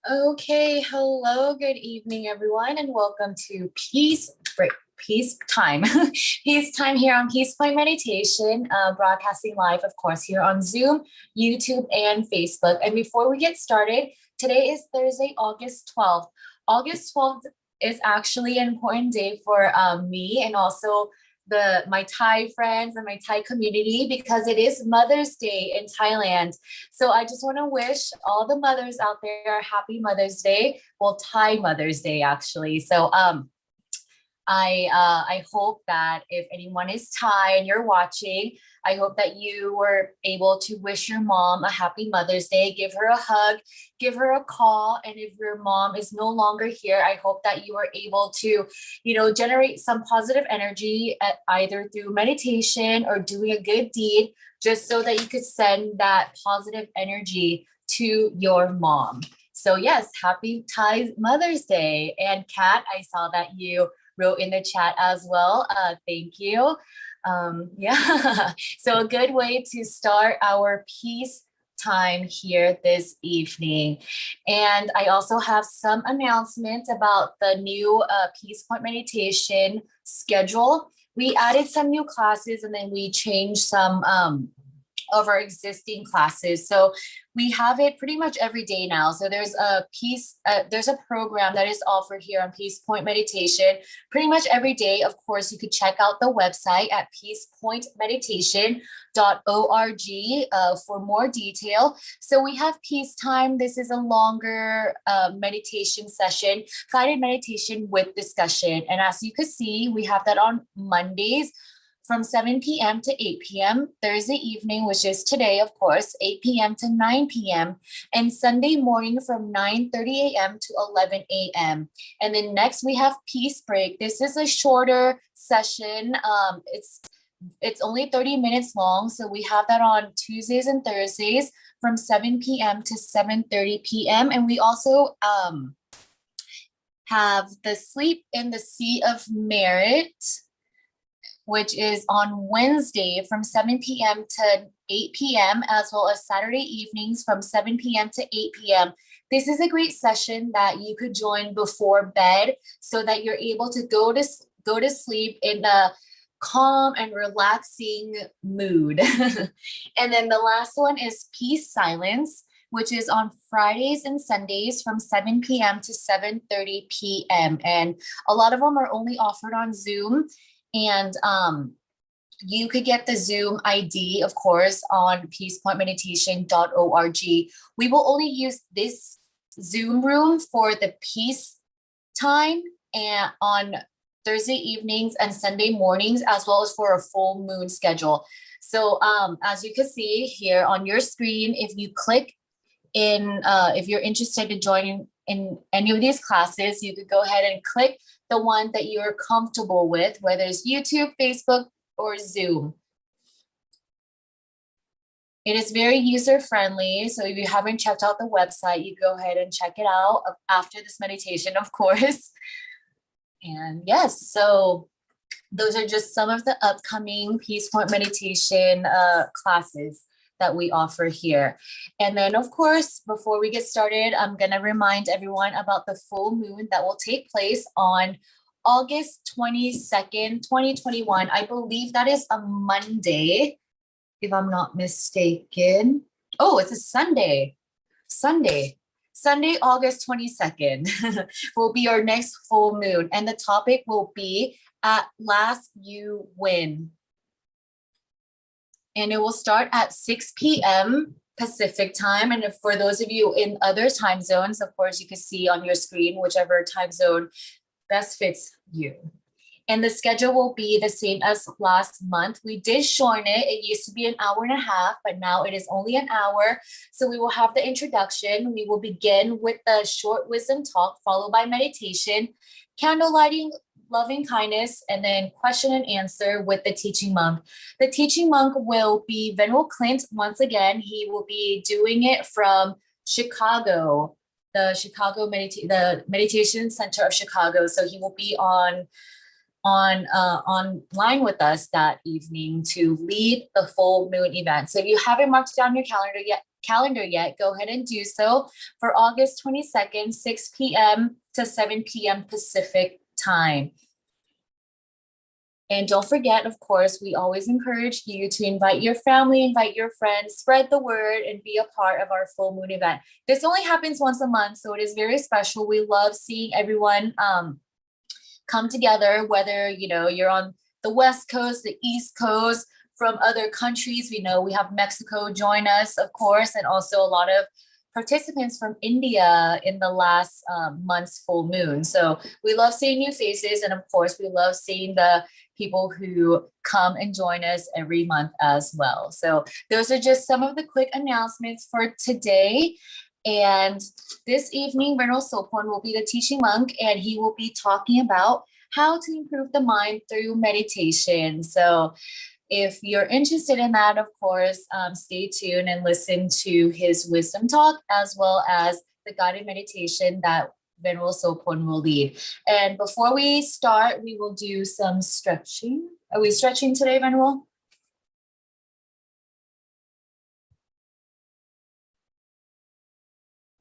Okay, hello, good evening, everyone, and welcome to Peace Time. Peace Time here on Peace Point Meditation, broadcasting live, of course, here on Zoom, YouTube, and Facebook. And before we get started, today is Thursday, August 12th. August 12th is actually an important day for me and also my Thai friends and my Thai community because it is Mother's Day in Thailand. So I just want to wish all the mothers out there a happy Mother's Day. Well, Thai Mother's Day actually. I hope that if anyone is Thai and you're watching, I hope that you were able to wish your mom a happy Mother's Day, give her a hug, give her a call. And if your mom is no longer here, I hope that you are able to, generate some positive energy either through meditation or doing a good deed, just so that you could send that positive energy to your mom. So yes, happy Thai Mother's Day. And Kat, I saw that you wrote in the chat as well. Thank you. Yeah, so a good way to start our peace time here this evening. And I also have some announcements about the new Peace Point Meditation schedule. We added some new classes and then we changed some of our existing classes. So we have it pretty much every day now. So there's a program that is offered here on Peace Point Meditation pretty much every day. Of course, you could check out the website at peacepointmeditation.org for more detail. So we have peace time. This is a longer meditation session, guided meditation with discussion. And as you can see, we have that on Mondays from 7 p.m. to 8 p.m., Thursday evening, which is today, of course, 8 p.m. to 9 p.m., and Sunday morning from 9:30 a.m. to 11 a.m. And then next we have Peace Break. This is a shorter session. It's only 30 minutes long, so we have that on Tuesdays and Thursdays from 7 p.m. to 7:30 p.m. And we also have the Sleep in the Sea of Merit, which is on Wednesday from 7 p.m. to 8 p.m., as well as Saturday evenings from 7 p.m. to 8 p.m. This is a great session that you could join before bed so that you're able to go to sleep in a calm and relaxing mood. And then the last one is Peace Silence, which is on Fridays and Sundays from 7 p.m. to 7:30 p.m. And a lot of them are only offered on Zoom. And you could get the Zoom ID, of course, on peacepointmeditation.org. We will only use this Zoom room for the peace time and on Thursday evenings and Sunday mornings, as well as for a full moon schedule. So as you can see here on your screen, if you click if you're interested to join in any of these classes, you could go ahead and click the one that you're comfortable with, whether it's YouTube, Facebook, or Zoom. It is very user-friendly, so if you haven't checked out the website, you go ahead and check it out after this meditation, of course. And yes, so those are just some of the upcoming Peace Point Meditation classes that we offer here. And then, of course, before we get started, I'm going to remind everyone about the full moon that will take place on August 22nd, 2021. I believe that is a Monday, if I'm not mistaken. Oh, it's a Sunday. Sunday, August 22nd will be our next full moon. And the topic will be At Last You Win. And it will start at 6 p.m. Pacific time. And for those of you in other time zones, of course, you can see on your screen whichever time zone best fits you. And the schedule will be the same as last month. We did shorten it. It used to be an hour and a half, but now it is only an hour. So we will have the introduction. We will begin with the short wisdom talk, followed by meditation, candle lighting, loving kindness, and then question and answer with the teaching monk. The teaching monk will be Venerable Clint. Once again, he will be doing it from Chicago, the Meditation Center of Chicago. So he will be online with us that evening to lead the full moon event. So if you haven't marked down your calendar yet, go ahead and do so for August 22nd, 6 p.m. to 7 p.m. Pacific time. And don't forget, of course, we always encourage you to invite your family, invite your friends, spread the word, and be a part of our full moon event. This only happens once a month, so it is very special. We love seeing everyone come together, whether you're on the West Coast, the East Coast, from other countries. We know we have Mexico join us, of course, and also a lot of participants from India in the last month's full moon. So we love seeing new faces, and of course, we love seeing the people who come and join us every month as well. So those are just some of the quick announcements for today. And this evening, Ven.Sophon will be the teaching monk, and he will be talking about how to improve the mind through meditation. So if you're interested in that, of course, stay tuned and listen to his wisdom talk, as well as the guided meditation that Ven.Sophon will lead. And before we start, we will do some stretching. Are we stretching today, Venerable?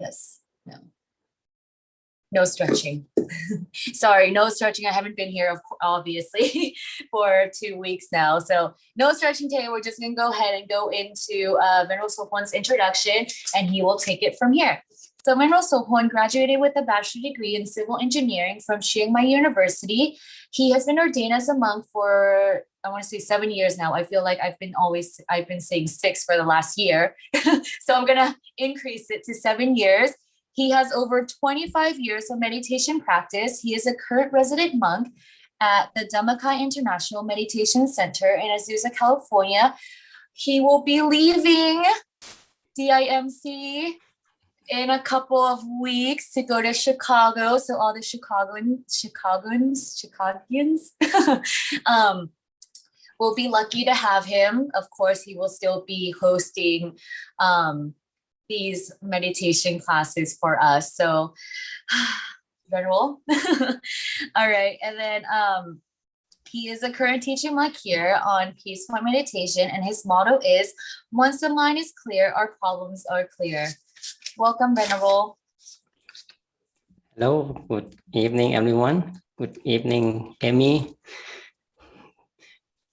Yes. No. No stretching. Sorry, no stretching. I haven't been here, obviously, for 2 weeks now. So no stretching today. We're just going to go ahead and go into Ven.Sophon's introduction, and he will take it from here. So Ven.Sophon graduated with a bachelor's degree in civil engineering from Chiang Mai University. He has been ordained as a monk for, I want to say 7 years now. I feel like I've been saying 6 for the last year. So I'm going to increase it to 7 years. He has over 25 years of meditation practice. He is a current resident monk at the Dhammakai International Meditation Center in Azusa, California. He will be leaving DIMC in a couple of weeks to go to Chicago. So all the Chicagoans will be lucky to have him. Of course, he will still be hosting these meditation classes for us. So, Venerable. All right. And then he is a current teaching monk here on peaceful meditation. And his motto is, once the mind is clear, our problems are clear. Welcome, Venerable. Hello. Good evening, everyone. Good evening, Amy.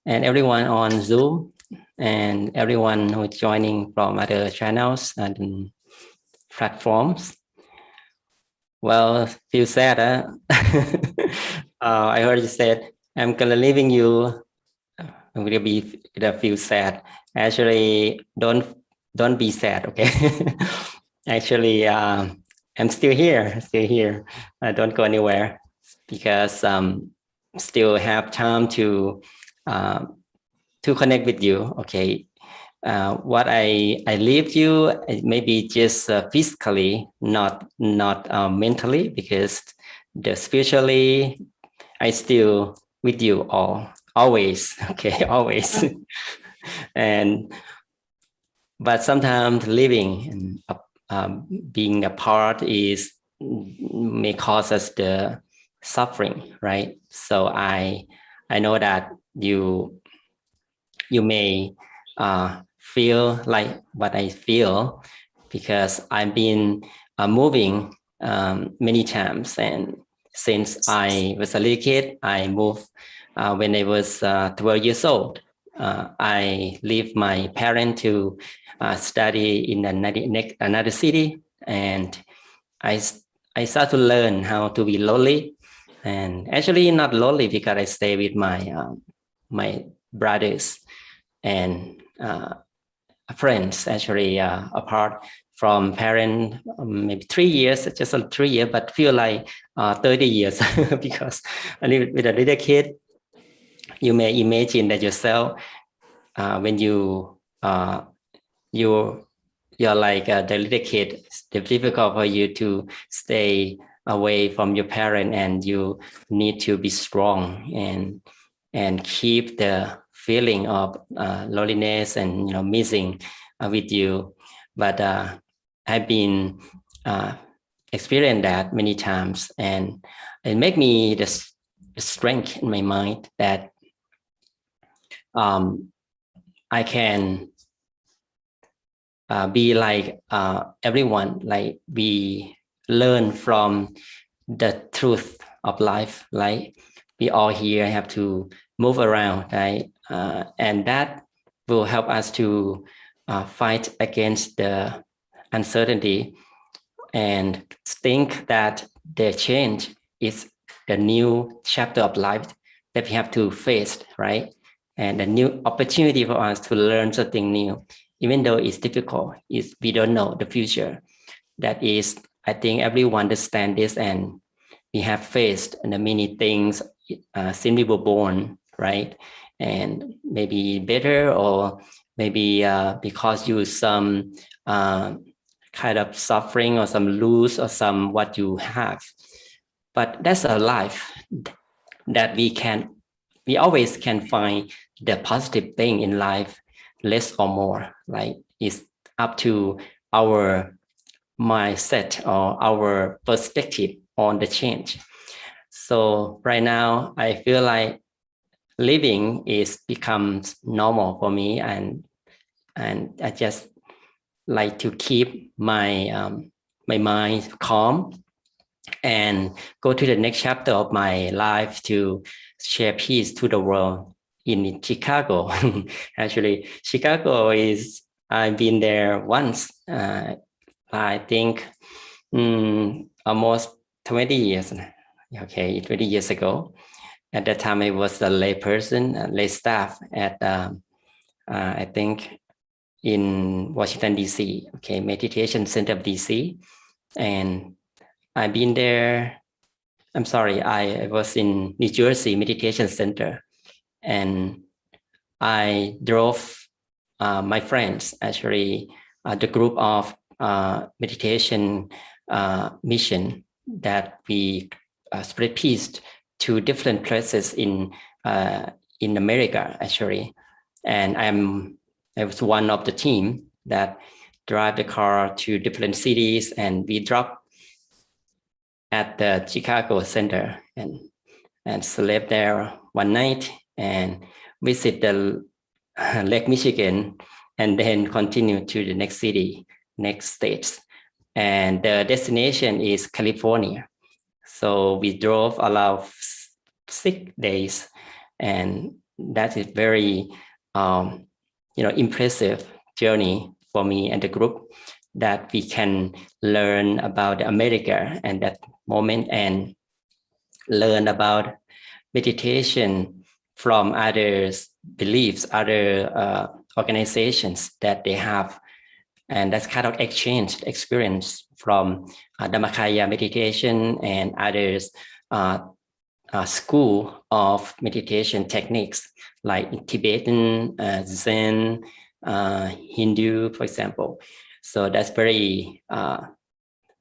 And everyone on Zoom, and everyone who is joining from other channels and platforms. Well, feel sad, huh? I heard you said, I'm gonna leaving you. I'm gonna feel sad. Actually, don't be sad, okay? Actually, I'm still here. Don't go anywhere, because still have time to connect with you. Okay, what I leave you maybe just physically, not mentally, because the spiritually I still with you always. Okay, always. And but sometimes living and being apart may cause us the suffering, right? So I know that you may feel like what I feel, because I've been moving many times, and since I was a little kid, I moved when I was 12 years old. I leave my parents to study in another city, and I start to learn how to be lonely, and actually not lonely because I stay with my brothers and friends, actually apart from parents, maybe 3 years, just 3 years, but feel like 30 years because I live with a little kid. You may imagine that yourself when you're like the little kid. It's difficult for you to stay away from your parent, and you need to be strong and keep the feeling of loneliness and missing with you. But I've been experienced that many times, and it made me the strength in my mind that I can be like everyone, like we learn from the truth of life. Like we all here have to move around, right? And that will help us to fight against the uncertainty and think that the change is the new chapter of life that we have to face, right? And a new opportunity for us to learn something new, even though it's difficult, is we don't know the future. That is, I think everyone understands this, and we have faced many things since we were born, right? And maybe better, or maybe because you some kind of suffering or some lose or some what you have. But that's a life that we always can find the positive thing in life, less or more. Like it's up to our mindset or our perspective on the change. So right now, I feel like living is becomes normal for me, and I just like to keep my my mind calm and go to the next chapter of my life to share peace to the world in Chicago. Actually, Chicago is, I've been there once. I think almost 20 years. Okay, 20 years ago. At that time, I was a lay person, a lay staff at, I think, in Washington, D.C., okay, Meditation Center of D.C. And I've been there. I'm sorry, I was in New Jersey Meditation Center, and I drove my friends, actually, the group of meditation mission that we spread peace to different places in America, actually. And I was one of the team that drive the car to different cities, and we drop at the Chicago Center and slept there one night and visit the Lake Michigan, and then continue to the next city, next states. And the destination is California. So we drove around 6 days, and that is very, impressive journey for me and the group, that we can learn about America and that moment, and learn about meditation from others' beliefs, other organizations that they have. And that's kind of exchange experience from Dhammakaya meditation and others school of meditation techniques like Tibetan, Zen, Hindu, for example. So that's very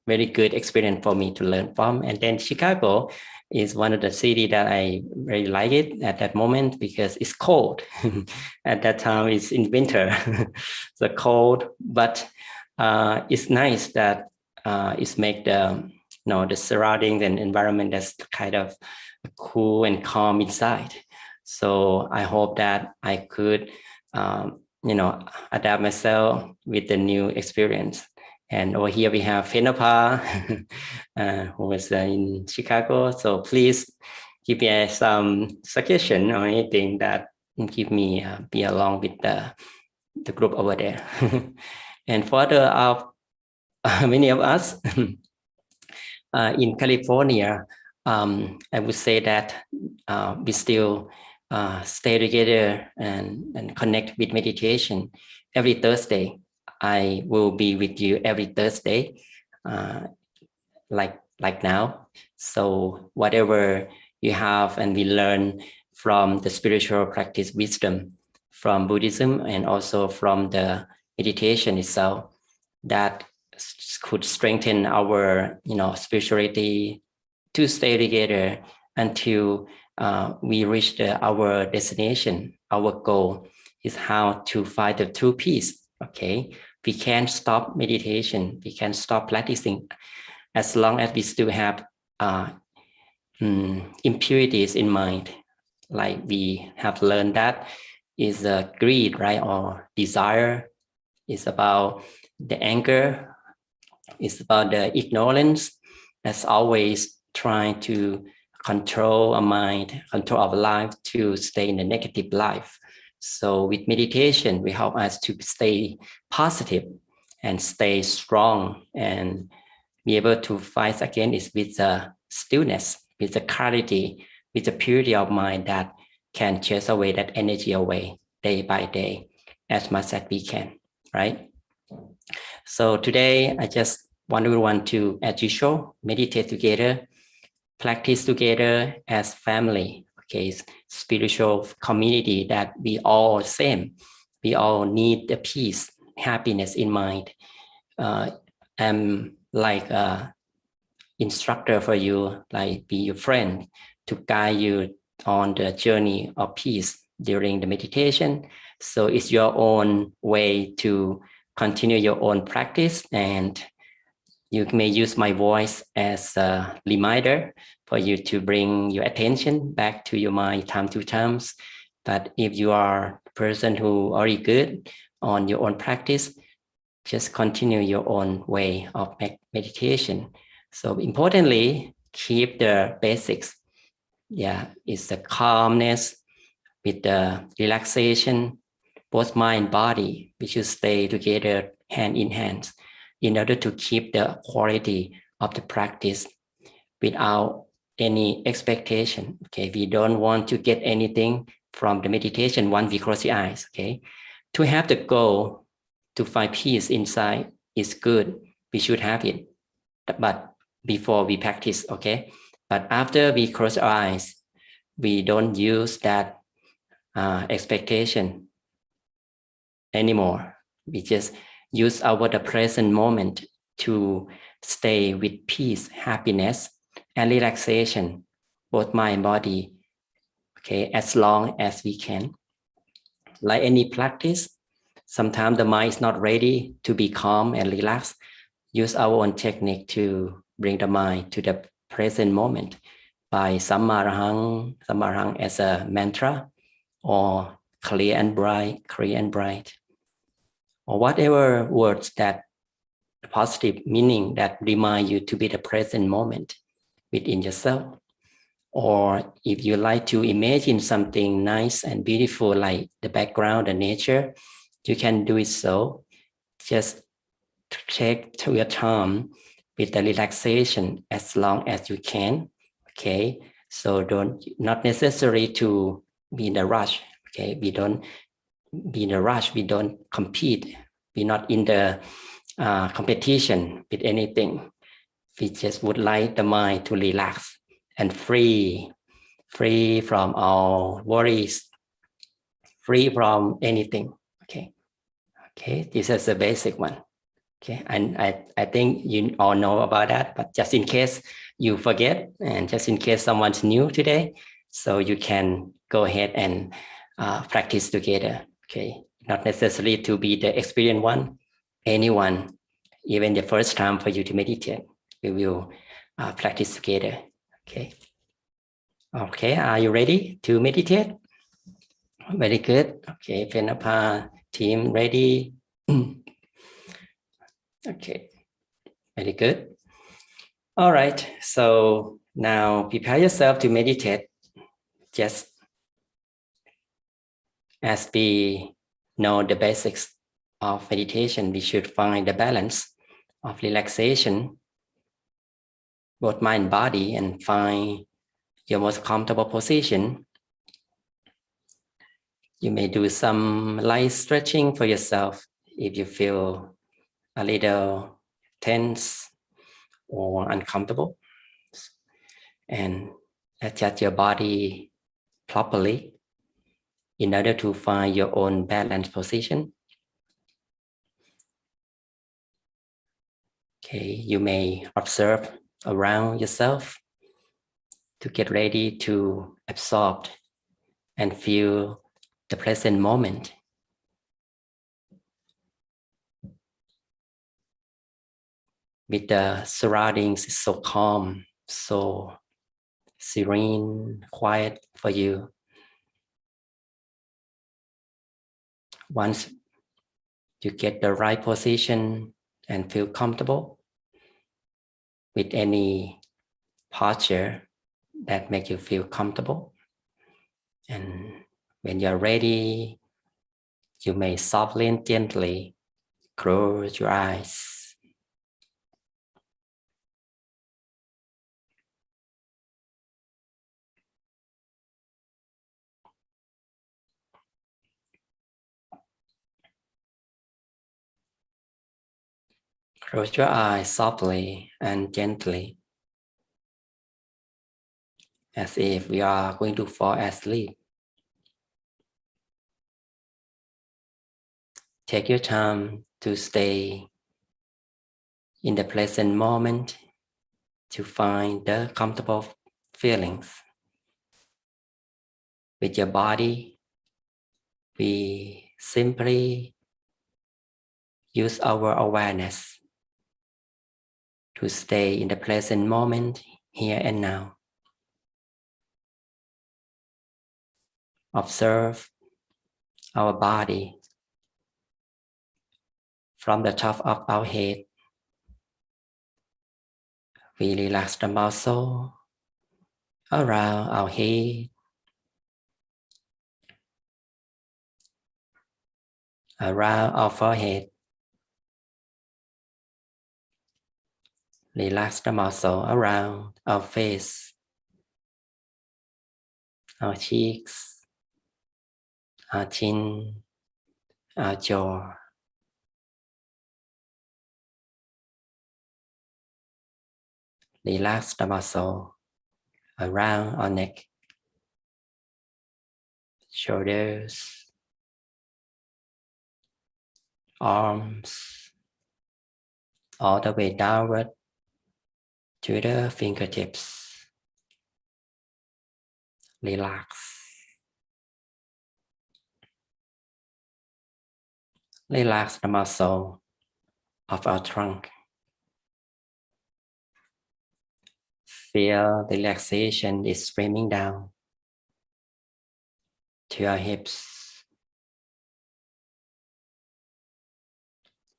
good experience for me to learn from. And then Chicago is one of the cities that I really like it at that moment, because it's cold. At that time, it's in winter, so cold. But it's nice that it's make the the surroundings and environment that's kind of cool and calm inside. So I hope that I could adapt myself with the new experience. And over here we have Fenapa, who is in Chicago. So please give me some suggestion or anything that give me be along with the group over there. And for the many of us in California, I would say that we still stay together and connect with meditation every Thursday. I will be with you every Thursday, like now. So whatever you have, and we learn from the spiritual practice wisdom from Buddhism, and also from the meditation itself, that could strengthen our spirituality to stay together until we reach our destination. Our goal is how to find the true peace. Okay, we can't stop meditation, we can't stop practicing as long as we still have impurities in mind. Like we have learned that is greed, right, or desire. Is about the anger is about the ignorance that's always trying to control our mind, control our life to stay in a negative life. So with meditation, we help us to stay positive and stay strong and be able to fight again is with the stillness, with the clarity, with the purity of mind that can chase away that energy away day by day as much as we can, right? So today I just want everyone to, as usual, meditate together, practice together as family, okay, spiritual community that we all same. We all need the peace, happiness in mind. I'm like a instructor for you, like be your friend to guide you on the journey of peace during the meditation. So it's your own way to continue your own practice, and you may use my voice as a reminder for you to bring your attention back to your mind time to times. But if you are a person who already good on your own practice, just continue your own way of meditation. So importantly, keep the basics. Yeah, it's the calmness with the relaxation, both mind and body. We should stay together hand in hand in order to keep the quality of the practice without any expectation. Okay, we don't want to get anything from the meditation once we close the eyes. Okay, to have the goal to find peace inside is good. We should have it, but before we practice, okay. But after we close our eyes, we don't use that expectation anymore. We just use the present moment to stay with peace, happiness, and relaxation, both mind and body, okay, as long as we can. Like any practice, sometimes the mind is not ready to be calm and relaxed. Use our own technique to bring the mind to the present moment by Samarahang as a mantra, or clear and bright, or whatever words that positive meaning that remind you to be the present moment within yourself. Or if you like to imagine something nice and beautiful like the background, the nature, you can do it so. Just take your time with the relaxation as long as you can. Okay, so not necessary to be in a rush. Okay, we don't be in a rush. We don't compete. We're not in the competition with anything. We just would like the mind to relax and free from all worries, free from anything. Okay, this is the basic one. Okay, and I think you all know about that, but just in case you forget, and just in case someone's new today, so you can go ahead and practice together. Okay, not necessarily to be the experienced one, anyone, even the first time for you to meditate, we will practice together. Okay, are you ready to meditate? Very good. Okay, Venapa team ready? Okay, very good. All right, so now prepare yourself to meditate. Just as we know the basics of meditation, we should find the balance of relaxation, both mind and body, and find your most comfortable position. You may do some light stretching for yourself if you feel a little tense or uncomfortable, and adjust your body properly in order to find your own balanced position. Okay, you may observe around yourself to get ready to absorb and feel the present moment. With the surroundings so calm, so serene, quiet for you. to get the right position and feel comfortable with any posture that make you feel comfortable. And when you're ready, you may softly and gently close your eyes. Close your eyes softly and gently, as if we are going to fall asleep. Take your time to stay in the present moment to find the comfortable feelings. With your body, we simply use our awareness to stay in the present moment, here and now. Observe our body from the top of our head. We relax the muscle around our head, around our forehead. Relax the muscle around our face, our cheeks, our chin, our jaw. Relax the muscle around our neck, shoulders, arms, all the way downward to the fingertips. Relax. Relax the muscle of our trunk. Feel the relaxation is streaming down to our hips,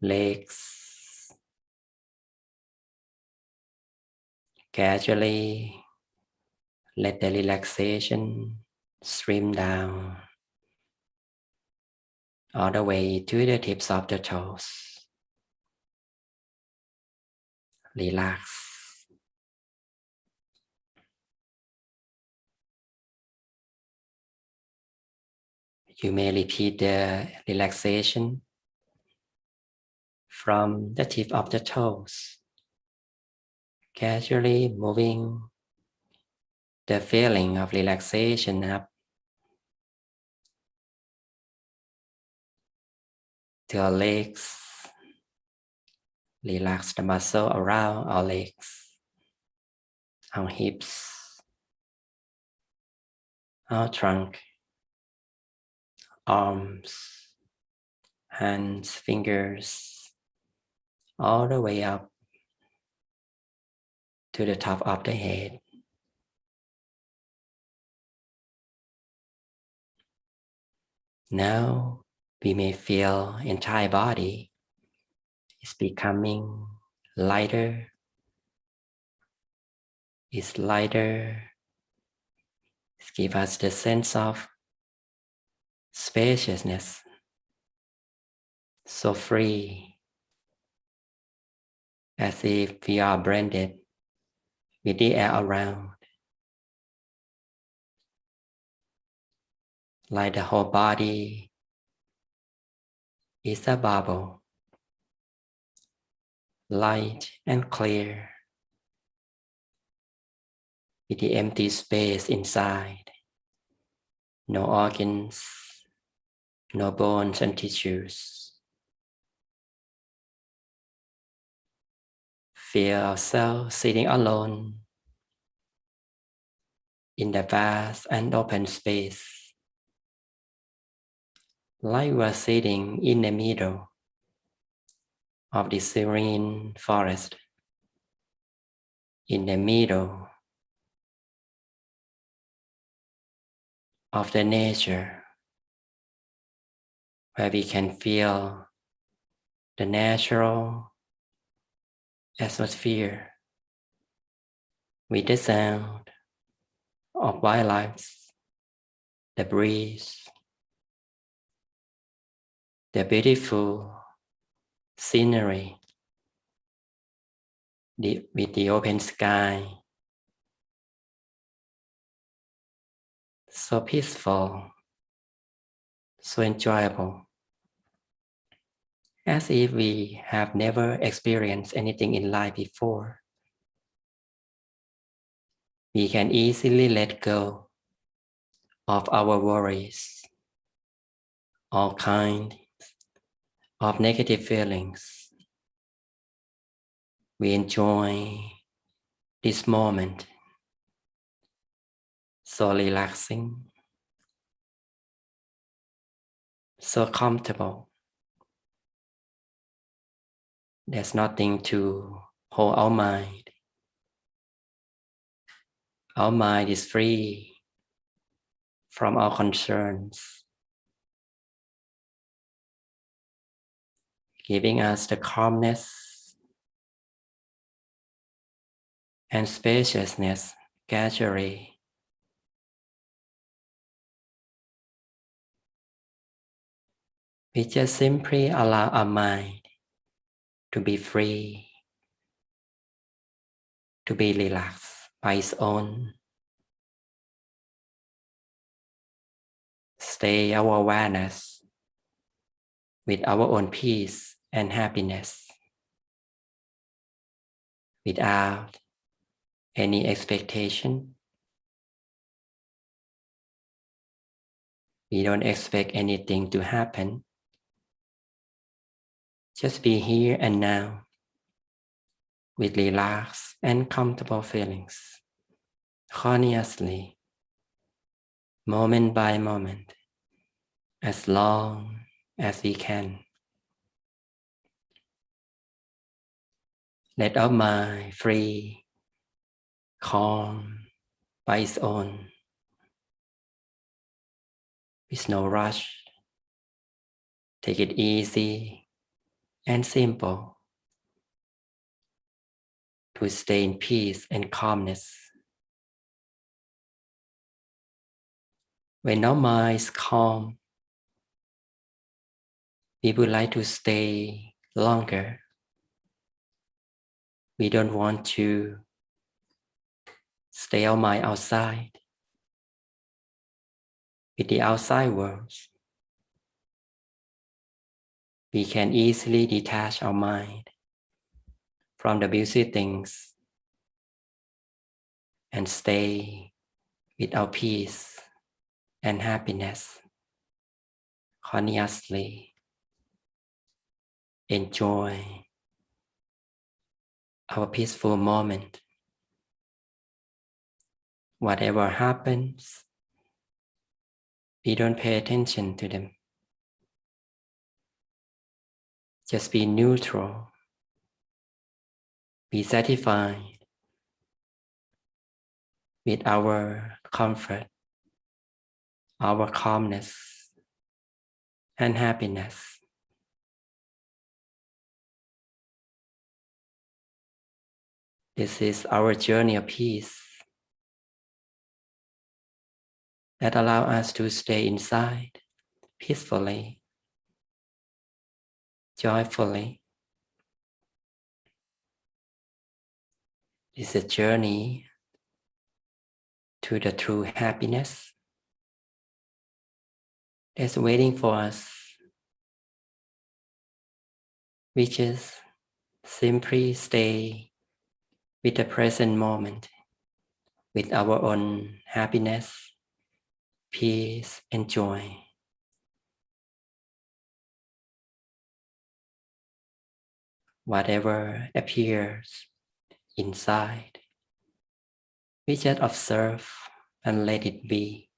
legs. Gradually let the relaxation stream down all the way to the tips of the toes. Relax. You may repeat the relaxation from the tip of the toes, casually moving the feeling of relaxation up to our legs. Relax the muscle around our legs, our hips, our trunk, arms, hands, fingers, all the way up to the top of the head. Now we may feel entire body is becoming lighter. It's lighter. It gives us the sense of spaciousness, so free, as if we are blended with the air around, like the whole body is a bubble, light and clear, with the empty space inside, no organs, no bones and tissues. Feel ourselves sitting alone in the vast and open space, like we are sitting in the middle of the serene forest, in the middle of the nature, where we can feel the natural atmosphere with the sound of wildlife, the breeze, the beautiful scenery, with the open sky, so peaceful, so enjoyable, as if we have never experienced anything in life before. We can easily let go of our worries, all kinds of negative feelings. We enjoy this moment, so relaxing, so comfortable. There's nothing to hold our mind. Our mind is free from our concerns, giving us the calmness and spaciousness gradually. We just simply allow our mind to be free, to be relaxed by its own. Stay our awareness with our own peace and happiness without any expectation. We don't expect anything to happen. Just be here and now with relaxed and comfortable feelings, consciously, moment by moment, as long as we can. Let our mind free, calm by its own, with no rush. Take it easy and simple to stay in peace and calmness. When our mind is calm, we would like to stay longer. We don't want to stay our mind outside with the outside world. We can easily detach our mind from the busy things and stay with our peace and happiness. Consciously enjoy our peaceful moment. Whatever happens, we don't pay attention to them. Just be neutral. Be satisfied with our comfort, our calmness, and happiness. This is our journey of peace that allows us to stay inside peacefully, joyfully. It's a journey to the true happiness that's waiting for us, which is simply stay with the present moment, with our own happiness, peace, and joy. Whatever appears inside, we just observe and let it be,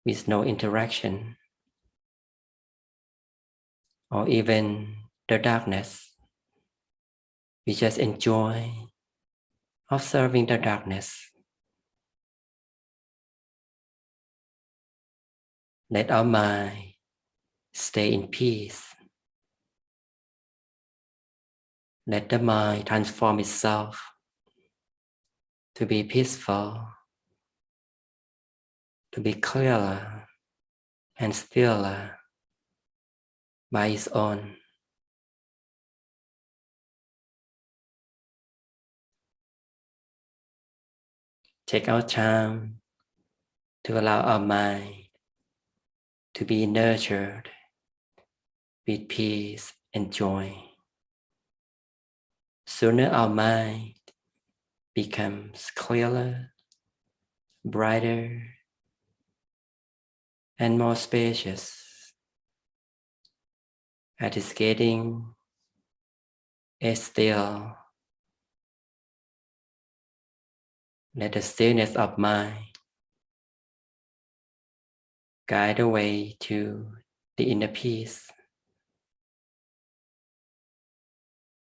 with no interaction or even the darkness. We just enjoy observing the darkness. Let our mind stay in peace. Let the mind transform itself to be peaceful, to be clearer and stiller by its own. Take our time to allow our mind to be nurtured with peace and joy. Sooner our mind becomes clearer, brighter, and more spacious. As it's getting still, let the stillness of mind guide the way to the inner peace.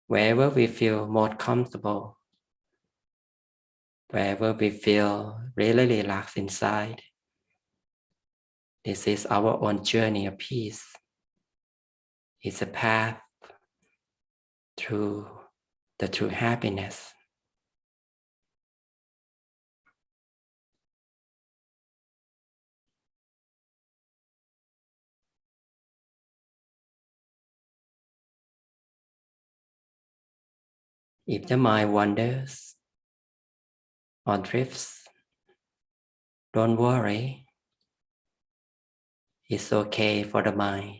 Wherever we feel more comfortable, wherever we feel really relaxed inside, this is our own journey of peace. It's a path through the true happiness. If the mind wanders or drifts, don't worry. It's okay for the mind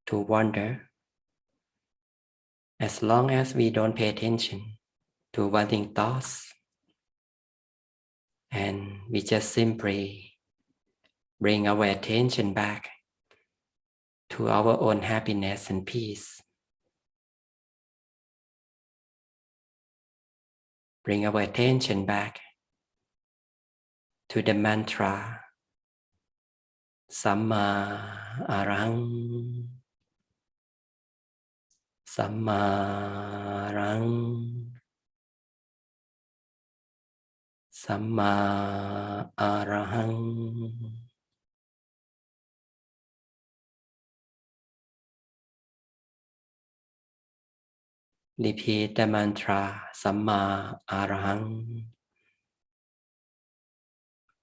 to wander as long as we don't pay attention to wandering thoughts and we just simply bring our attention back to our own happiness and peace. Bring our attention back to the mantra Samma Arahang, Samma Arahang, Samma Arahang. Repeat the mantra Samma Arahang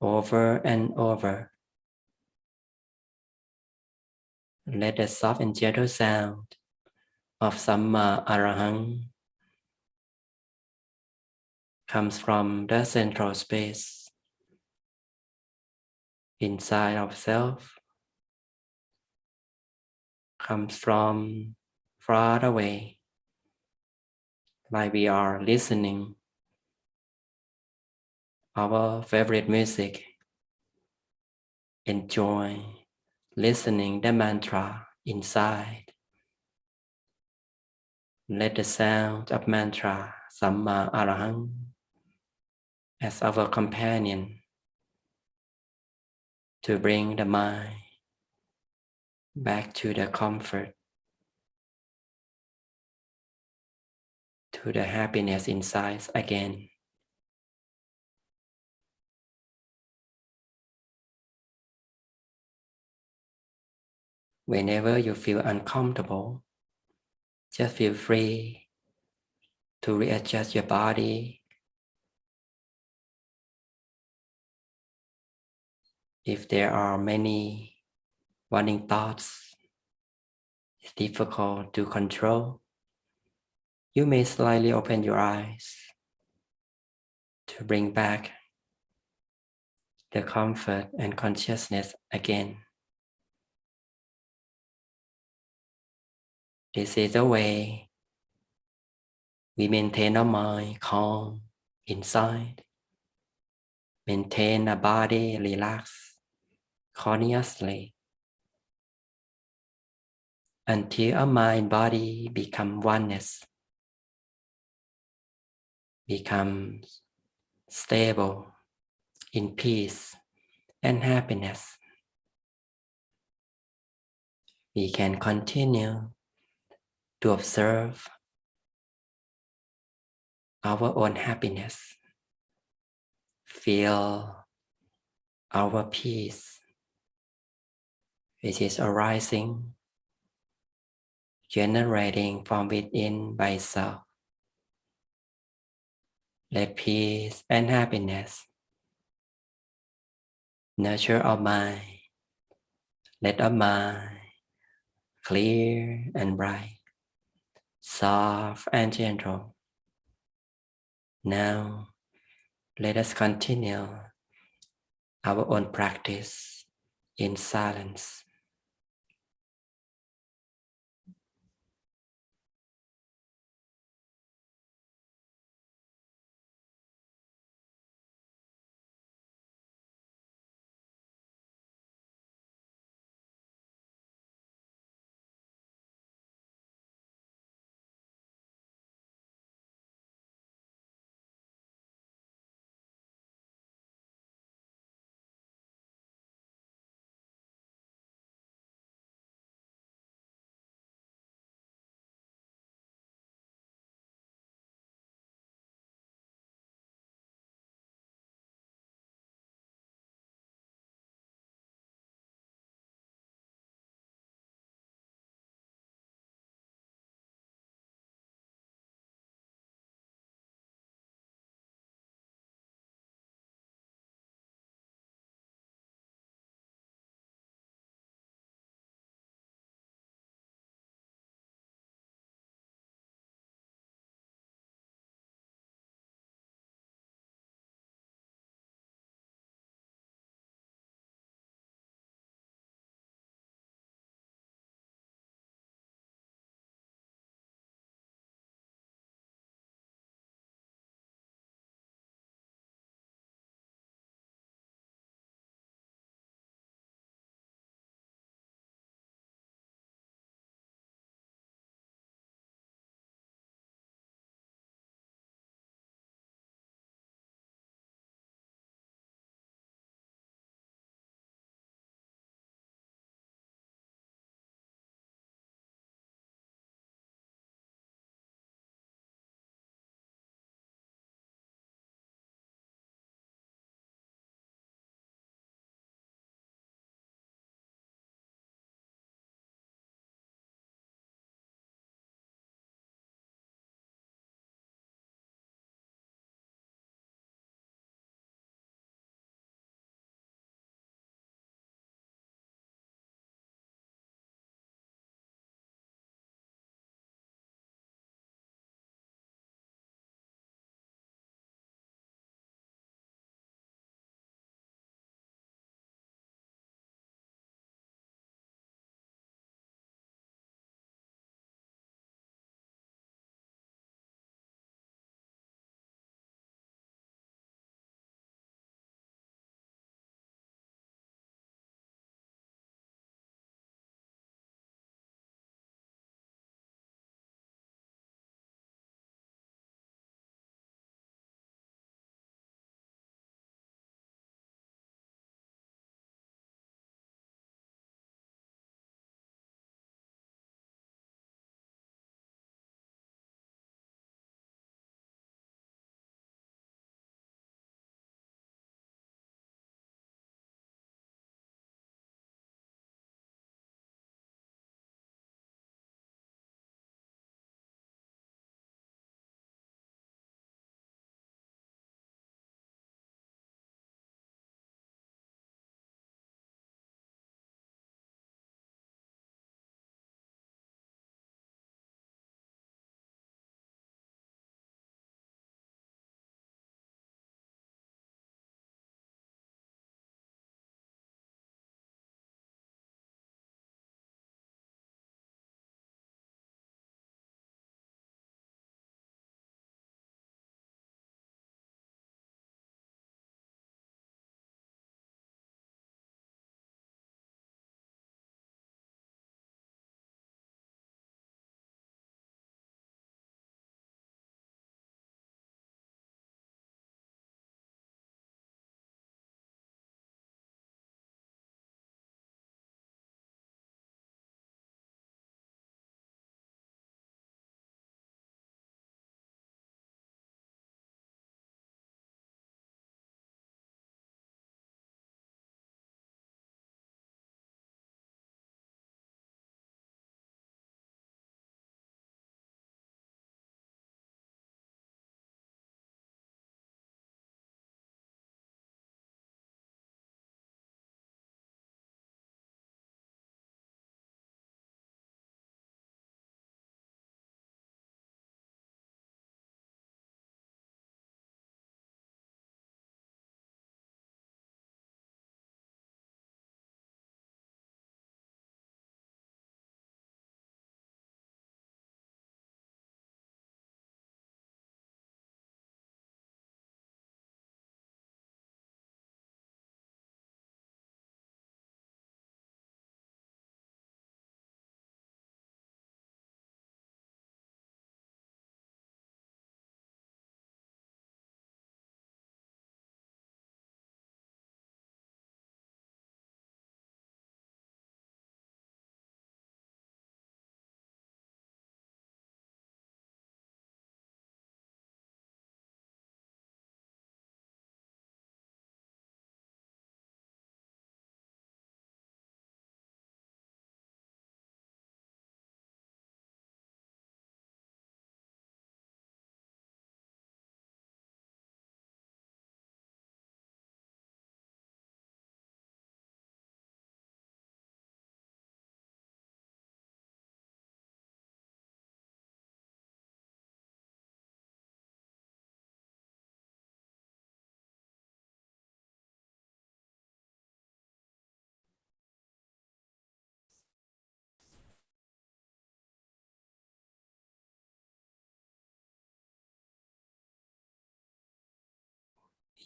over and over. Let the soft and gentle sound of Samma Arahang comes from the central space inside ourselves, comes from far away, like we are listening our favorite music. Enjoy listening the mantra inside. Let the sound of mantra Samma Arahang as our companion to bring the mind back to the comfort, to the happiness inside again. Whenever you feel uncomfortable, just feel free to readjust your body. If there are many running thoughts, it's difficult to control. You may slightly open your eyes to bring back the comfort and consciousness again. This is the way we maintain our mind calm inside, maintain a body relaxed consciously until our mind and body become oneness, becomes stable in peace and happiness. We can continue to observe our own happiness, feel our peace which is arising, generating from within by itself. Let peace and happiness nurture our mind. Let our mind clear and bright, soft and gentle. Now, let us continue our own practice in silence.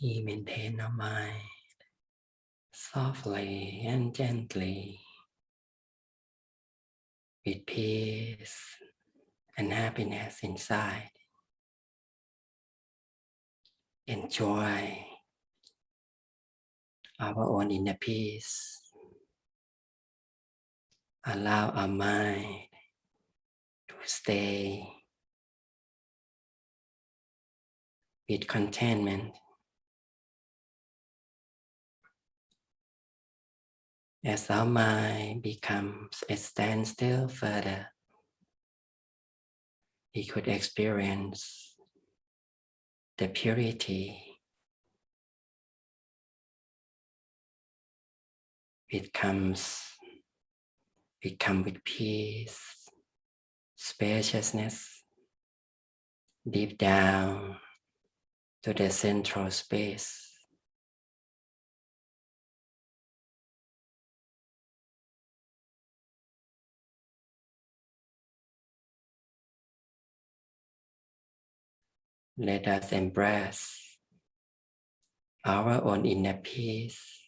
We maintain our mind softly and gently with peace and happiness inside. Enjoy our own inner peace. Allow our mind to stay with contentment. As our mind becomes a standstill further, we could experience the purity. It comes with peace, spaciousness, deep down to the central space. Let us embrace our own inner peace.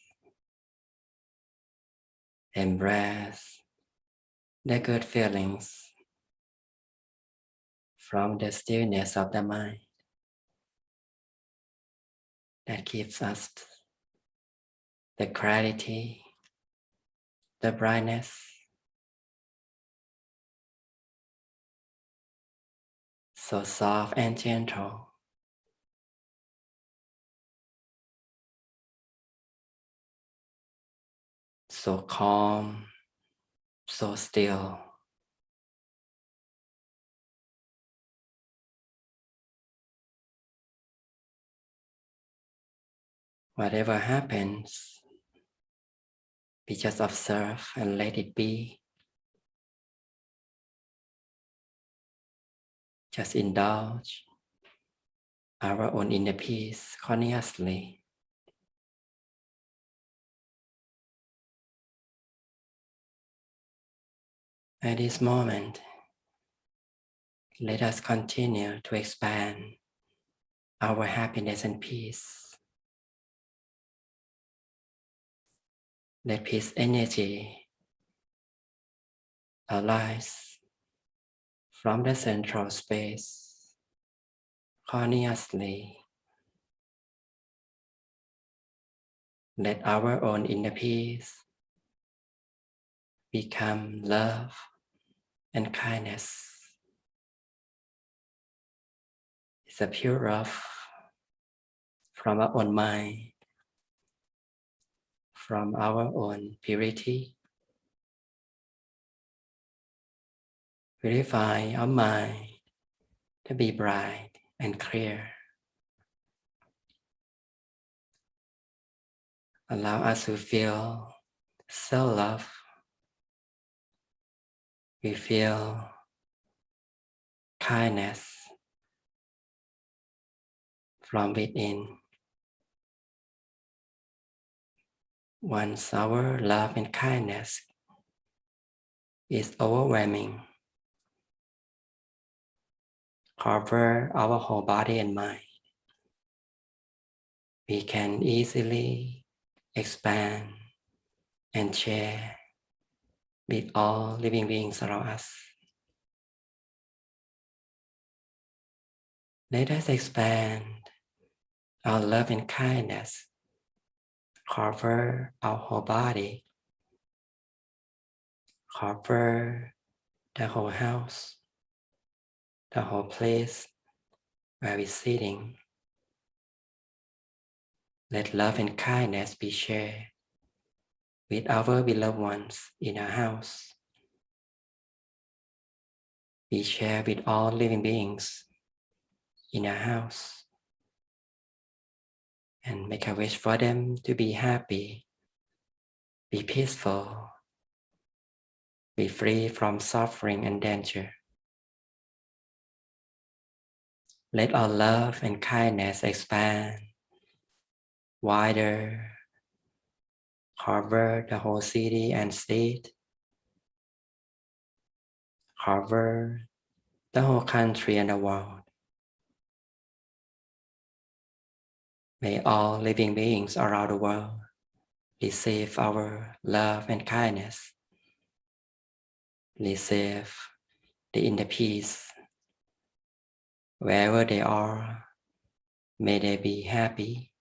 Embrace the good feelings from the stillness of the mind that gives us the clarity, the brightness, so soft and gentle. So calm, so still. Whatever happens, we just observe and let it be. Just indulge our own inner peace consciously. At this moment, let us continue to expand our happiness and peace. Let peace energy arise from the central space consciously. Let our own inner peace become love and kindness. It's a pure love from our own mind, from our own purity. Purify our mind to be bright and clear. Allow us to feel self-love. We feel kindness from within. Once our love and kindness is overwhelming, cover our whole body and mind, we can easily expand and share with all living beings around us. Let us expand our love and kindness, cover our whole body, cover the whole house, the whole place where we're sitting. Let love and kindness be shared with our beloved ones in our house. We share with all living beings in our house and make a wish for them to be happy, be peaceful, be free from suffering and danger. Let our love and kindness expand wider, cover the whole city and state, cover the whole country and the world. May all living beings around the world receive our love and kindness. Receive the inner peace. Wherever they are, may they be happy.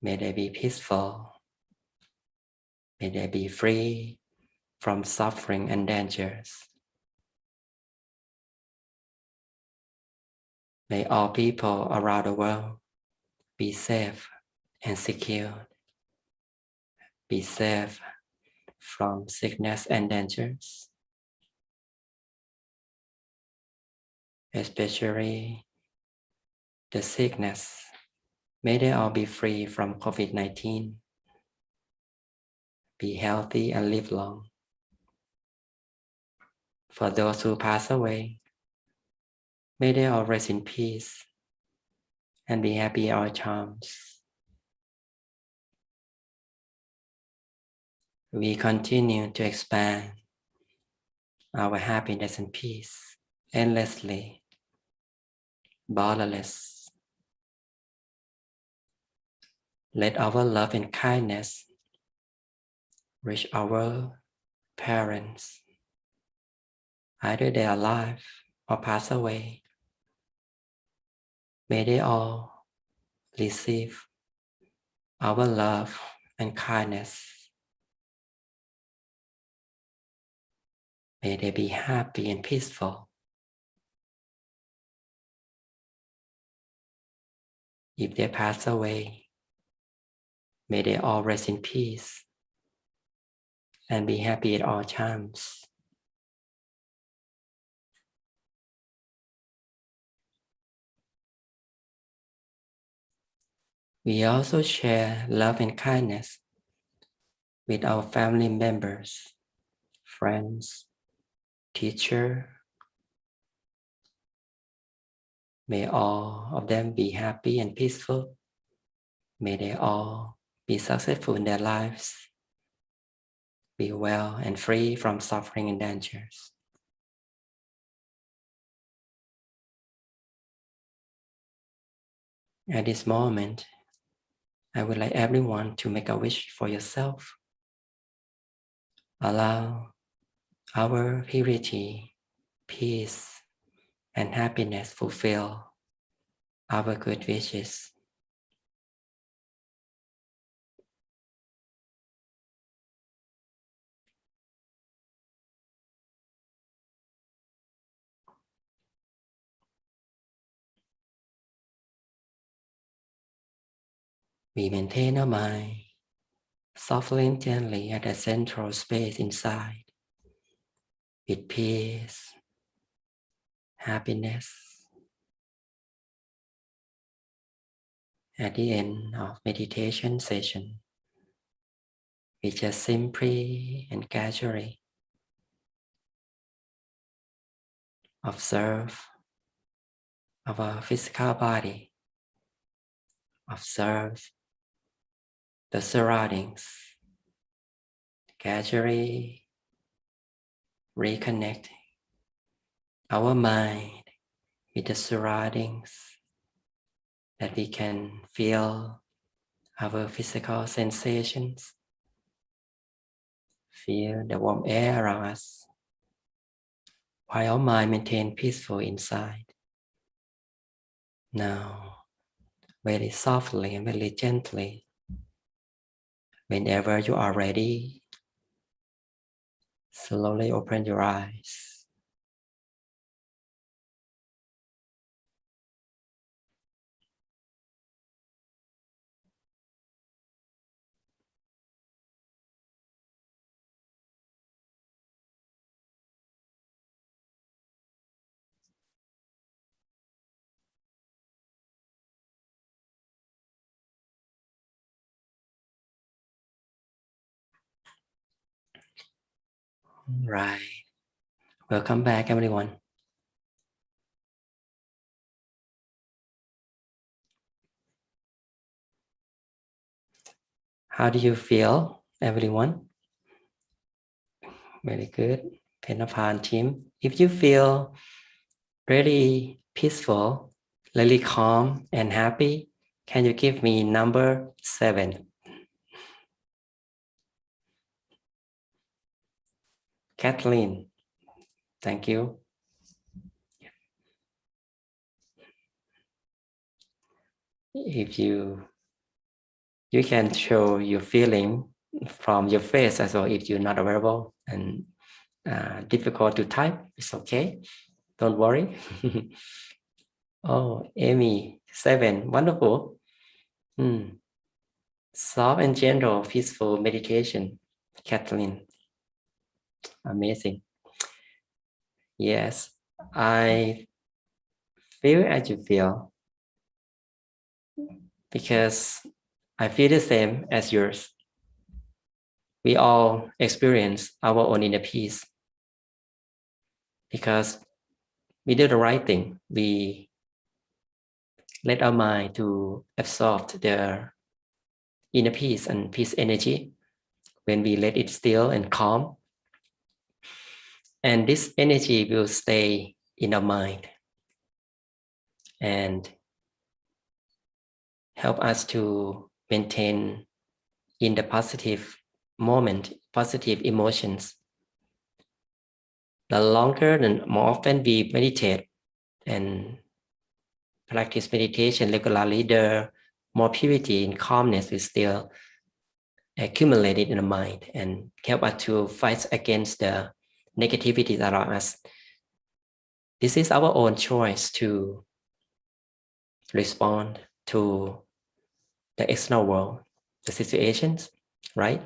May they be peaceful. May they be free from suffering and dangers. May all people around the world be safe and secure. Be safe from sickness and dangers, especially the sickness. May they all be free from COVID-19. Be healthy and live long. For those who pass away, may they all rest in peace and be happy at all times. We continue to expand our happiness and peace endlessly, borderless. Let our love and kindness reach our parents, either they are alive or pass away. May they all receive our love and kindness. May they be happy and peaceful. If they pass away, may they all rest in peace and be happy at all times. We also share love and kindness with our family members, friends, teacher. May all of them be happy and peaceful. May they all be successful in their lives, be well and free from suffering and dangers. At this moment, I would like everyone to make a wish for yourself. Allow our purity, peace, and happiness fulfill our good wishes. We maintain our mind softly and gently at the central space inside, with peace, happiness. At the end of meditation session, we just simply and casually observe our physical body, observe the surroundings, casually reconnect our mind with the surroundings, that we can feel our physical sensations, feel the warm air around us, while our mind maintains peaceful inside. Now, very softly and very gently, whenever you are ready, slowly open your eyes. Right. Welcome back, everyone. How do you feel, everyone? Very good. Ven.Sophon team. If you feel really peaceful, really calm and happy, Can you give me number 7? Kathleen, thank you. If you can show your feeling from your face as well if you're not available and difficult to type, it's okay. Don't worry. Oh, Amy, 7, wonderful. Soft and gentle, peaceful meditation. Kathleen, amazing. Yes, I feel as you feel because I feel the same as yours. We all experience our own inner peace because we do the right thing. We let our mind to absorb the inner peace and peace energy when we let it still and calm. And this energy will stay in our mind and help us to maintain in the positive moment, positive emotions. The longer and more often we meditate and practice meditation regularly, the more purity and calmness will still accumulated in the mind and help us to fight against the negativity around us. This is our own choice to respond to the external world, the situations, right?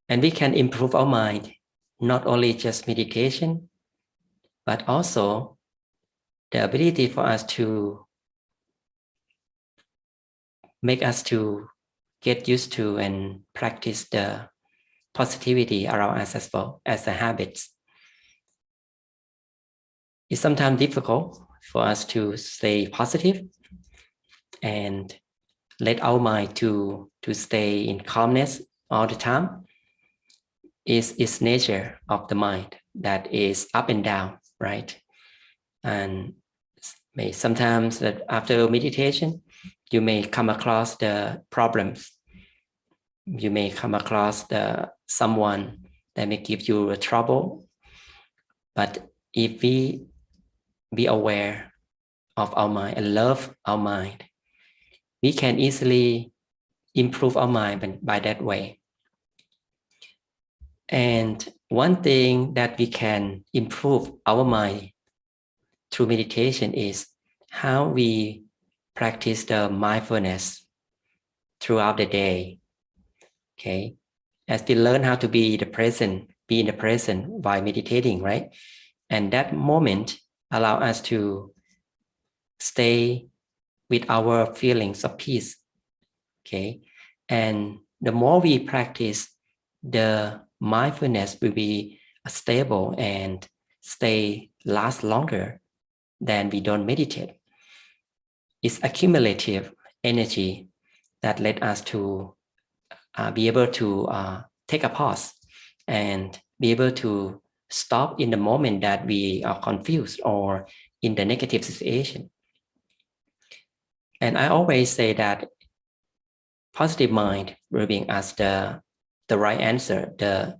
And we can improve our mind, not only just meditation, but also the ability for us to make us to get used to and practice the positivity around us as well as the habits. It's sometimes difficult for us to stay positive and let our mind to stay in calmness all the time. Is its nature of the mind that is up and down, right? And sometimes that after meditation, you may come across the problems. You may come across someone that may give you a trouble. But if we be aware of our mind and love our mind, we can easily improve our mind by that way. And one thing that we can improve our mind through meditation is how we practice the mindfulness throughout the day. Okay, as we learn how to be in the present by meditating, right? And that moment allow us to stay with our feelings of peace. Okay, and the more we practice, the mindfulness will be stable and last longer than we don't meditate. It's accumulative energy that led us to be able to take a pause and be able to stop in the moment that we are confused or in the negative situation. And I always say that positive mind will bring us the right answer, the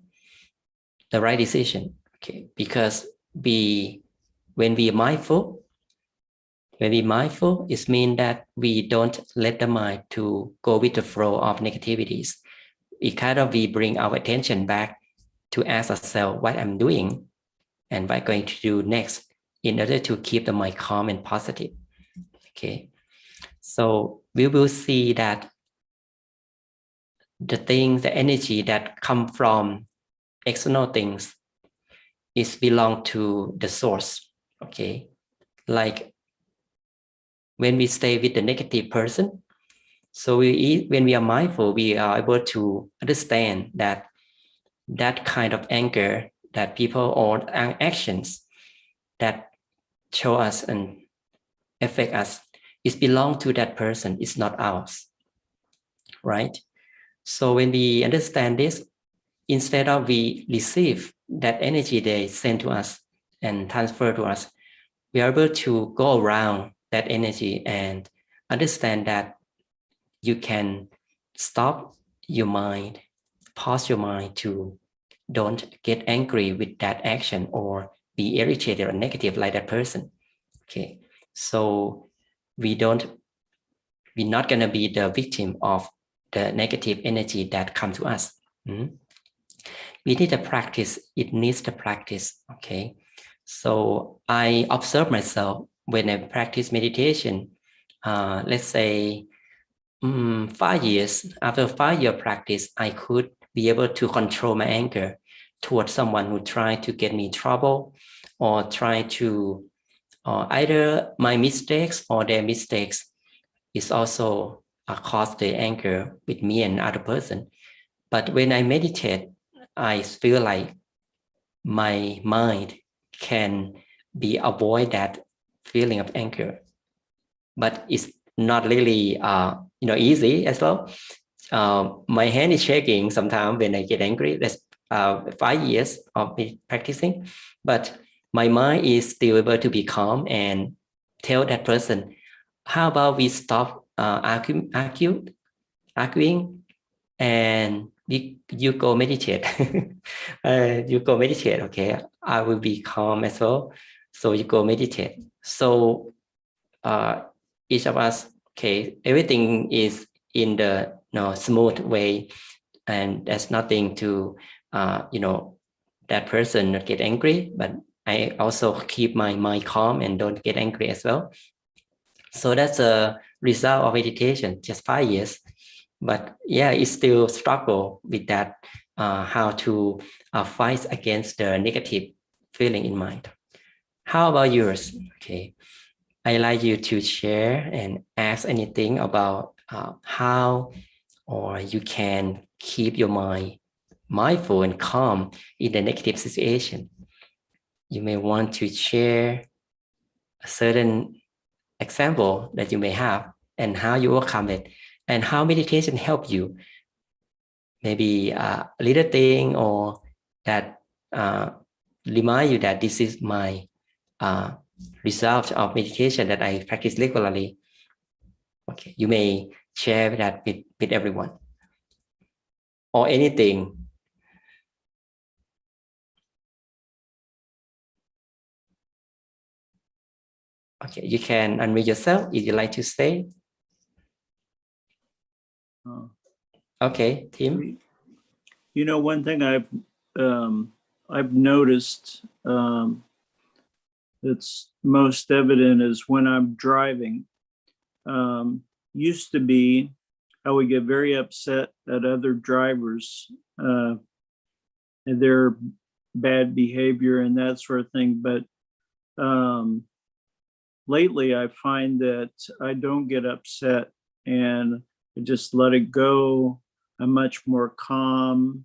right decision. Okay, because when we are mindful, it means that we don't let the mind to go with the flow of negativities. We bring our attention back to ask ourselves what I'm doing and what I'm going to do next in order to keep the mind calm and positive. Okay, so we will see that the energy that come from external things is belong to the source. Okay, like when we stay with the negative person, so when we are mindful, we are able to understand that kind of anger that people or actions that show us and affect us is belong to that person, it's not ours, right? So when we understand this, instead of we receive that energy they send to us and transfer to us, we are able to go around that energy and understand that you can stop your mind, pause your mind to don't get angry with that action or be irritated or negative like that person. Okay, so we're not going to be the victim of the negative energy that comes to us. We need to practice. It needs to practice. Okay, so I observe myself when I practice meditation. Let's say 5 years, after 5 year practice, I could be able to control my anger towards someone who tried to get me in trouble or try to either my mistakes or their mistakes is also cause the anger with me and other person. But when I meditate, I feel like my mind can be avoid that feeling of anger, but it's not really easy as well. My hand is shaking sometimes when I get angry. That's 5 years of me practicing, but my mind is still able to be calm and tell that person, how about we stop arguing and you go meditate. You go meditate. Okay, I will be calm as well, so you go meditate. So each of us, okay, everything is in the smooth way, and there's nothing to that person not get angry, but I also keep my mind calm and don't get angry as well. So that's a result of meditation, just 5 years. But yeah, it's still struggle with that, how to fight against the negative feeling in mind. How about yours? Okay, I like you to share and ask anything about how or you can keep your mind mindful and calm in the negative situation. You may want to share a certain example that you may have and how you overcome it and how meditation help you. Maybe a little thing or that remind you that this is my result of meditation that I practice regularly. Okay, you may share that with everyone or anything. Okay, you can unmute yourself if you like to say. Okay, Tim. You know, one thing I've noticed that's most evident is when I'm driving. Used to be, I would get very upset at other drivers and their bad behavior and that sort of thing. But lately, I find that I don't get upset and I just let it go. I'm much more calm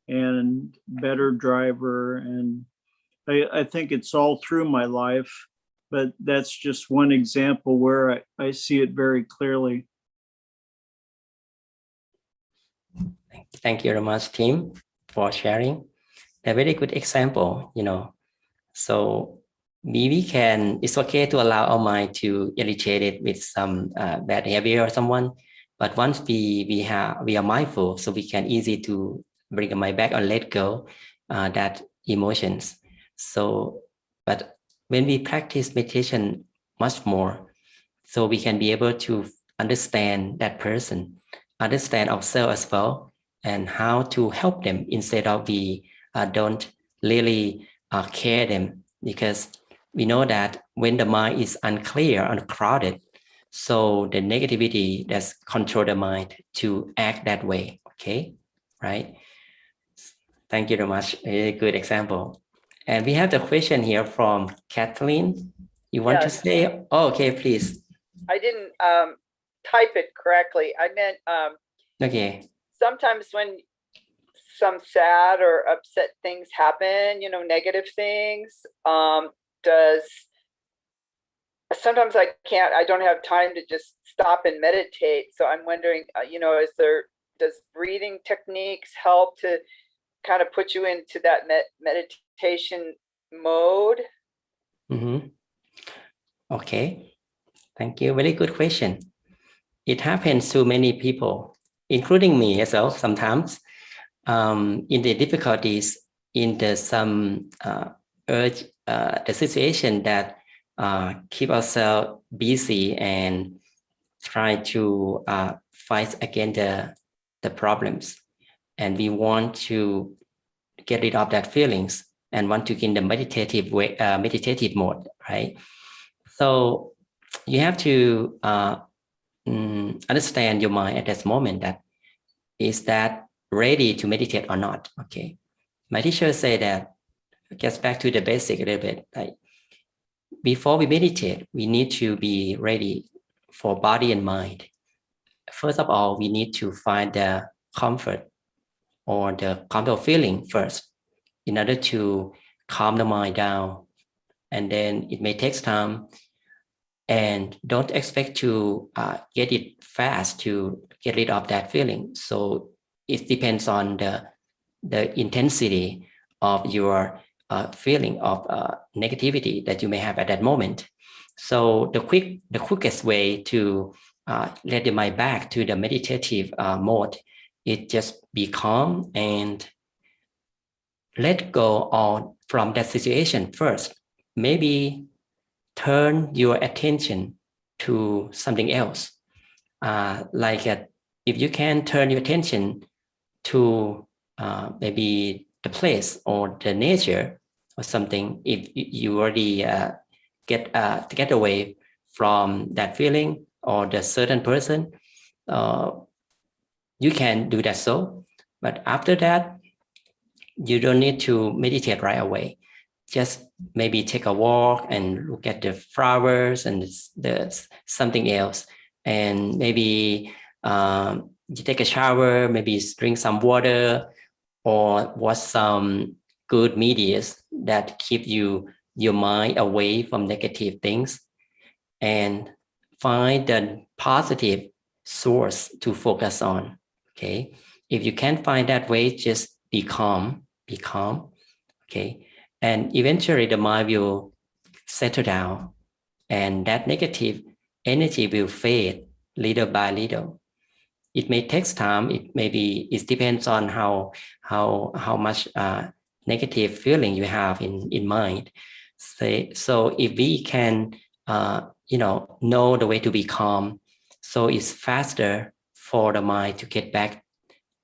and better driver. And I think it's all through my life, but that's just one example where I see it very clearly. Thank you very much, Tim, for sharing. A very good example, So we can, it's okay to allow our mind to irritate it with some bad behavior or someone. But once we are mindful, so we can easy to bring the mind back or let go that emotions. So, but when we practice meditation much more, so we can be able to understand that person, understand ourselves as well, and how to help them instead of we don't really care them, because we know that when the mind is unclear, uncrowded, so the negativity that's control the mind to act that way. Okay, right? Thank you very much. A good example. And we have the question here from Kathleen. You want to say? Oh, okay, please. I didn't type it correctly. I meant okay. Sometimes when some sad or upset things happen, negative things, sometimes I don't have time to just stop and meditate. So I'm wondering, does breathing techniques help to kind of put you into that meditation mode? Mm-hmm. Okay. Thank you. Very good question. it happens to many people, including me as well sometimes, in the difficulties in the some the situation that keep ourselves busy and try to fight against the problems. And we want to get rid of that feelings and want to get in the meditative way, meditative mode, right? So you have to understand your mind at this moment, that is that ready to meditate or not. Okay, my teacher said that, gets back to the basic a little bit, like before we meditate, we need to be ready for body and mind. First of all, we need to find the comfort or the comfortable feeling first in order to calm the mind down. And then it may take time, and don't expect to get it fast to get rid of that feeling. So it depends on the intensity of your feeling of negativity that you may have at that moment. So the quickest way to let the mind back to the meditative mode is just be calm and let go from that situation first. Maybe turn your attention to something else. If you can turn your attention to maybe the place or the nature or something, if you already get away from that feeling or the certain person, you can do that. So, but after that, you don't need to meditate right away. Just maybe take a walk and look at the flowers and the something else, and maybe you take a shower, maybe drink some water, or watch some good medias that keep your mind away from negative things, and find the positive source to focus on. Okay, if you can't find that way, just be calm. Okay, and eventually the mind will settle down, and that negative energy will fade little by little. It may take time. It depends on how much negative feeling you have in mind. So if we can know the way to be calm, so it's faster for the mind to get back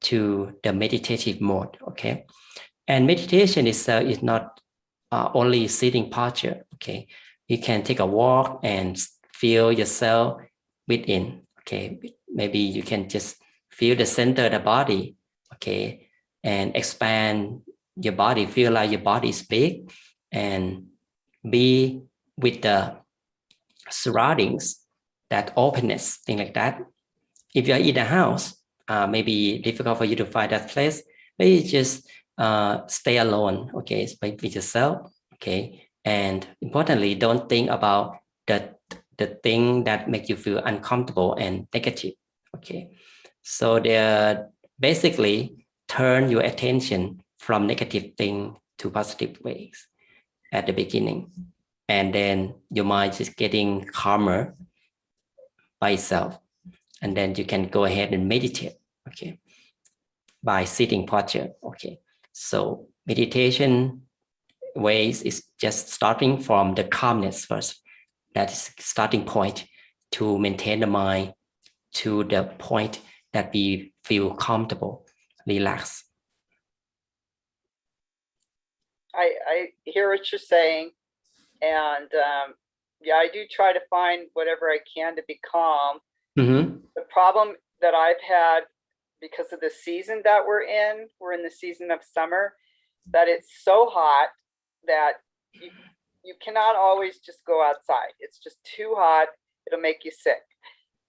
to the meditative mode. Okay, and meditation is not only sitting posture. Okay, you can take a walk and feel yourself within. Okay, maybe you can just feel the center of the body. Okay, and expand your body, feel like your body is big, and be with the surroundings, that openness, thing like that. If you're in a house, maybe difficult for you to find that place, maybe just stay alone. Okay, with yourself. Okay, and importantly, don't think about the thing that make you feel uncomfortable and negative. Okay, so they're basically turn your attention from negative thing to positive ways at the beginning, and then your mind is getting calmer by itself, and then you can go ahead and meditate. Okay, by sitting posture. Okay, so meditation ways is just starting from the calmness first. That is starting point to maintain the mind to the point that we feel comfortable, relaxed. I hear what you're saying, and yeah, I do try to find whatever I can to be calm. Mm-hmm. The problem that I've had, because of the season that we're in the season of summer, that it's so hot that you cannot always just go outside. It's just too hot. It'll make you sick.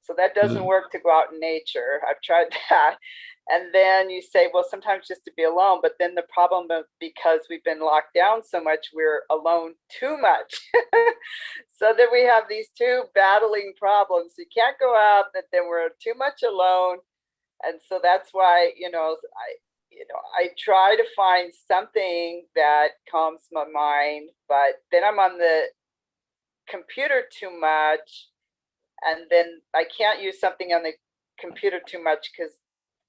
So that doesn't work to go out in nature. I've tried that. And then you say, well, sometimes just to be alone. But then the problem of, because we've been locked down so much, we're alone too much. So then we have these two battling problems. You can't go out, but then we're too much alone. And so that's why, I try to find something that calms my mind, but then I'm on the computer too much. and then I can't use something on the computer too much because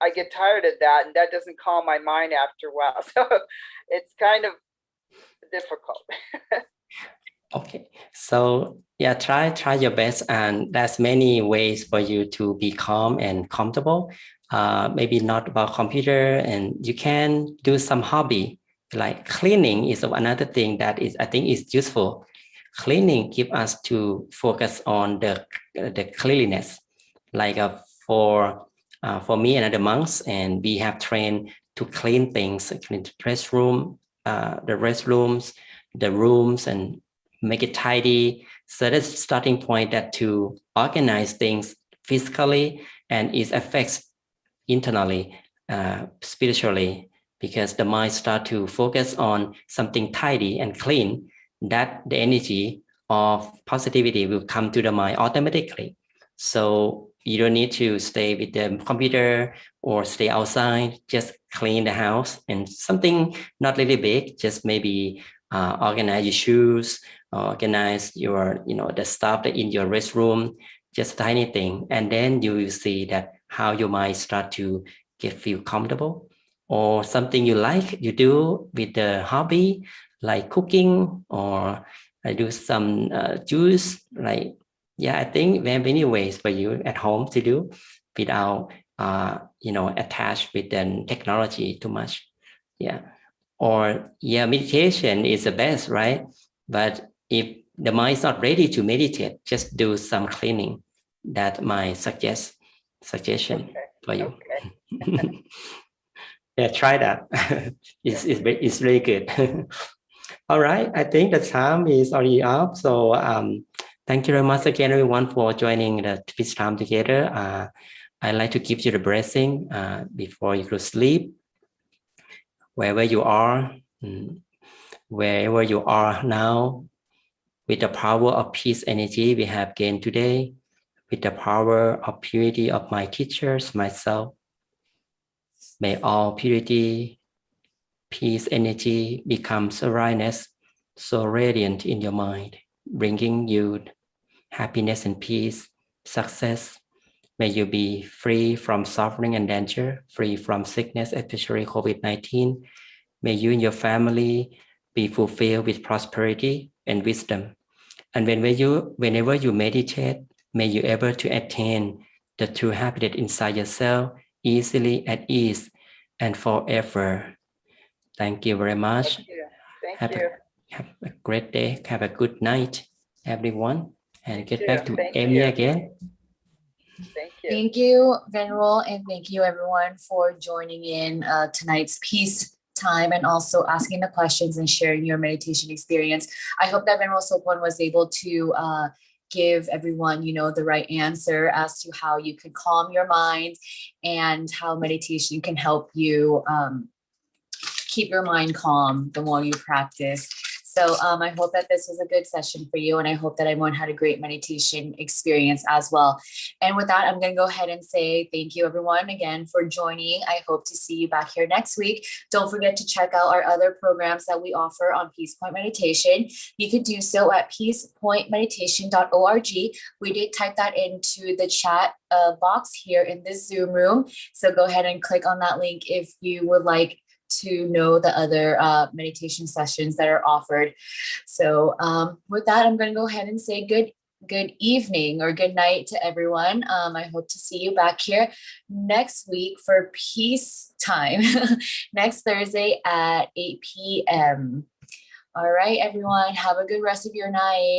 I get tired of that, and that doesn't calm my mind after a while. So it's kind of difficult. Okay, so yeah, try your best, and there's many ways for you to be calm and comfortable. Maybe not about computer, and you can do some hobby like cleaning is another thing that is I think is useful. Cleaning keep us to focus on the cleanliness. Like for me and other monks, and we have trained to clean things, clean the restroom, the restrooms, the rooms, and make it tidy. So that's the starting point that to organize things physically, and it affects internally, spiritually, because the mind start to focus on something tidy and clean, that the energy of positivity will come to the mind automatically. So you don't need to stay with the computer or stay outside, just clean the house, and something not really big, just maybe organize your shoes, organize your, the stuff that in your restroom, just a tiny thing. And then you will see that how your mind start to feel comfortable, or something you like, you do with the hobby, like cooking, or I do some juice, like, yeah, I think there are many ways for you at home to do without, attached with the technology too much. Yeah. Or yeah, meditation is the best, right? But if the mind is not ready to meditate, just do some cleaning. That my suggestion for you. Okay. Yeah, try that. It's really good. All right, I think the time is already up. So thank you very much again, everyone, for joining the this time together. I'd like to give you the blessing before you go to sleep. Wherever you are, wherever you are now, with the power of peace energy we have gained today, with the power of purity of my teachers, myself, may all purity, peace energy become sereneness, so radiant in your mind, bringing you happiness and peace, success. May you be free from suffering and danger, free from sickness, especially COVID-19. May you and your family be fulfilled with prosperity and wisdom. And whenever you meditate, may you able to attain the true happiness inside yourself, easily at ease and forever. Thank you very much. Thank you. Have a great day. Have a good night, everyone. And get back to Thank Amy you. again. Thank you. Thank you, Veneral, and thank you everyone for joining in tonight's peace time and also asking the questions and sharing your meditation experience. I hope that Ven.Sophon was able to give everyone, the right answer as to how you can calm your mind and how meditation can help you keep your mind calm the more you practice. So I hope that this was a good session for you, and I hope that everyone had a great meditation experience as well. And with that, I'm going to go ahead and say thank you, everyone, again for joining. I hope to see you back here next week. Don't forget to check out our other programs that we offer on Peace Point Meditation. You could do so at peacepointmeditation.org. We did type that into the chat box here in this Zoom room. So go ahead and click on that link if you would like to know the other meditation sessions that are offered. So with that, I'm going to go ahead and say good evening or good night to everyone. I hope to see you back here next week for peace time, next Thursday at 8 p.m. All right, everyone, have a good rest of your night.